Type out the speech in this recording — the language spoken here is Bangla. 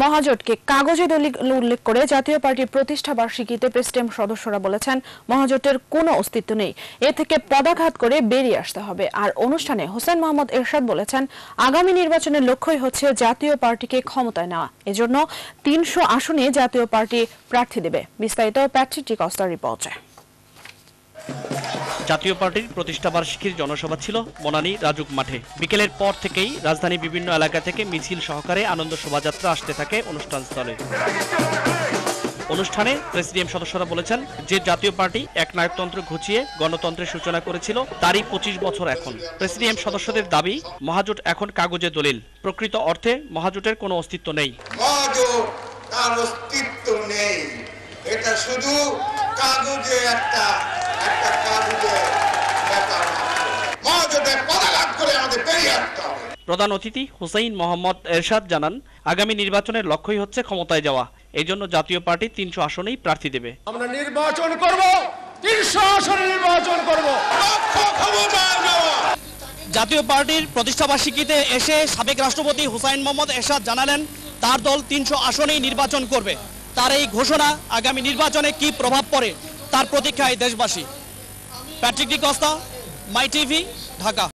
মহাজোটকে কাগজে দলিল উল্লেখ করে জাতীয় পার্টির প্রতিষ্ঠা বার্ষিকীতে প্রেসিডিয়াম সদস্যরা বলেছেন মহাজোটের কোনো অস্তিত্ব নেই, এ থেকে পদাঘাত করে বেরিয়ে আসতে হবে। আর অনুষ্ঠানে হোসেন মোহাম্মদ এরশাদ বলেছেন আগামী নির্বাচনের লক্ষ্যই হচ্ছে জাতীয় পার্টিকে ক্ষমতায় নেওয়া, এজন্য ৩০০ আসনে জাতীয় পার্টি প্রার্থী দেবে। বিস্তারিত প্যাট্রিক ডি কস্তার রিপোর্টে। জাতীয় পার্টির প্রতিষ্ঠা বার্ষিকীর জনসভা ছিল বনানী রাজুক মাঠে। বিকেলের পর থেকেই রাজধানীর বিভিন্ন এলাকা থেকে মিছিল সহকারে আনন্দ শোভাযাত্রা আসতে থাকে অনুষ্ঠানস্থলে। অনুষ্ঠানে প্রেসিডিয়াম সদস্যরা বলেছেন যে জাতীয় পার্টি একনায়কতন্ত্র ঘুচিয়ে গণতন্ত্রের সূচনা করেছিল তারই ২৫ বছর এখন। প্রেসিডিয়াম সদস্যদের দাবি মহাজোট এখন কাগজে দলিল, প্রকৃত অর্থে মহাজোটের কোনো অস্তিত্ব নেই। এটা শুধু কাগজে একটা কাগজে ব্যাপার। মহাজোটে পদাঘাত করে আমাদের বেরিয়ে আসতে হবে। প্রধান অতিথি হোসেন মোহাম্মদ এরশাদ জানান আগামী নির্বাচনের লক্ষ্যই হচ্ছে ক্ষমতায় যাওয়া, এই জন্য জাতীয় পার্টি ৩০০ আসনেই প্রার্থী দেবে। আমরা নির্বাচন করব, ৩০০ আসনে নির্বাচন করব। জাতীয় পার্টির প্রতিষ্ঠা বার্ষিকীতে এসে সাবেক রাষ্ট্রপতি হোসেন মোহাম্মদ এরশাদ জানালেন তার দল ৩০০ আসনেই নির্বাচন করবে। তার এই ঘোষণা আগামী নির্বাচনে কি প্রভাব পড়ে তার প্রতীক্ষায় দেশবাসী। প্যাট্রিক ডি কস্তা, মাই টিভি, ঢাকা।